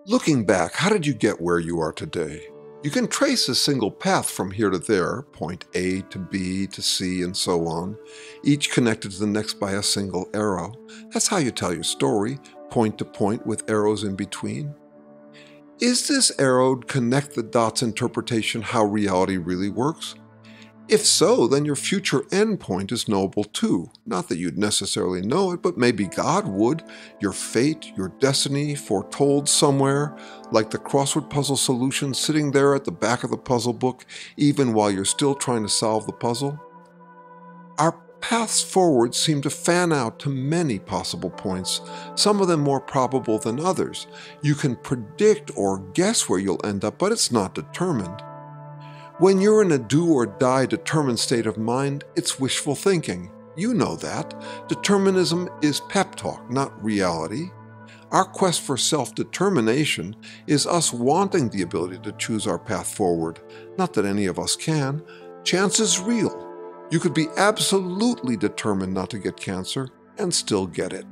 Looking back, how did you get where you are today? You can trace a single path from here to there, point A to B to C and so on, each connected to the next by a single arrow. That's how you tell your story, point to point with arrows in between. Is this arrowed connect the dots interpretation how reality really works? If so, then your future endpoint is knowable too. Not that you'd necessarily know it, but maybe God would. Your fate, your destiny, foretold somewhere, like the crossword puzzle solution sitting there at the back of the puzzle book, even while you're still trying to solve the puzzle. Our paths forward seem to fan out to many possible points, some of them more probable than others. You can predict or guess where you'll end up, but it's not determined. When you're in a do-or-die determined state of mind, it's wishful thinking. You know that. Determinism is pep talk, not reality. Our quest for self-determination is us wanting the ability to choose our path forward. Not that any of us can. Chance is real. You could be absolutely determined not to get cancer and still get it.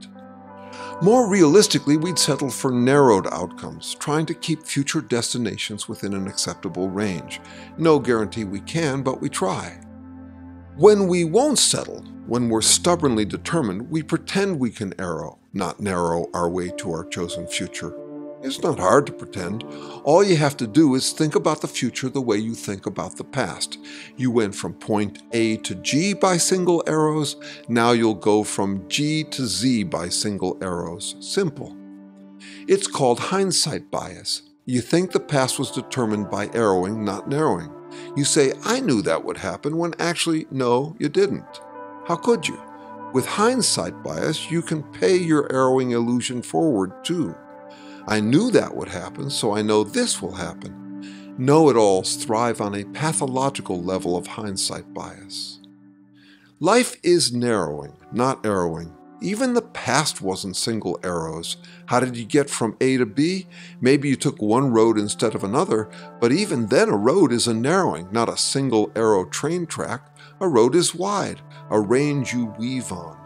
More realistically, we'd settle for narrowed outcomes, trying to keep future destinations within an acceptable range. No guarantee we can, but we try. When we won't settle, when we're stubbornly determined, we pretend we can arrow, not narrow our way to our chosen future. It's not hard to pretend. All you have to do is think about the future the way you think about the past. You went from point A to G by single arrows. Now you'll go from G to Z by single arrows. Simple. It's called hindsight bias. You think the past was determined by arrowing, not narrowing. You say, I knew that would happen, when actually, no, you didn't. How could you? With hindsight bias, you can pay your arrowing illusion forward too. I knew that would happen, so I know this will happen. Know-it-alls thrive on a pathological level of hindsight bias. Life is narrowing, not arrowing. Even the past wasn't single arrows. How did you get from A to B? Maybe you took one road instead of another, but even then a road is a narrowing, not a single arrow train track. A road is wide, a range you weave on.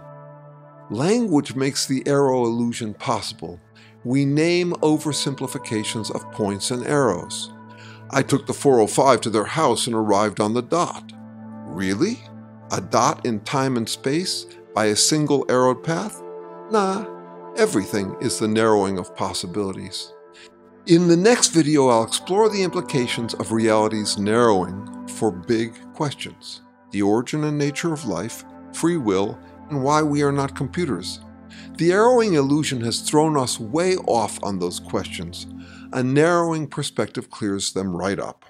Language makes the arrow illusion possible. We name oversimplifications of points and arrows. I took the 405 to their house and arrived on the dot. Really? A dot in time and space by a single arrowed path? Nah, everything is the narrowing of possibilities. In the next video, I'll explore the implications of reality's narrowing for big questions: the origin and nature of life, free will, and why we are not computers. The arrowing illusion has thrown us way off on those questions. A narrowing perspective clears them right up.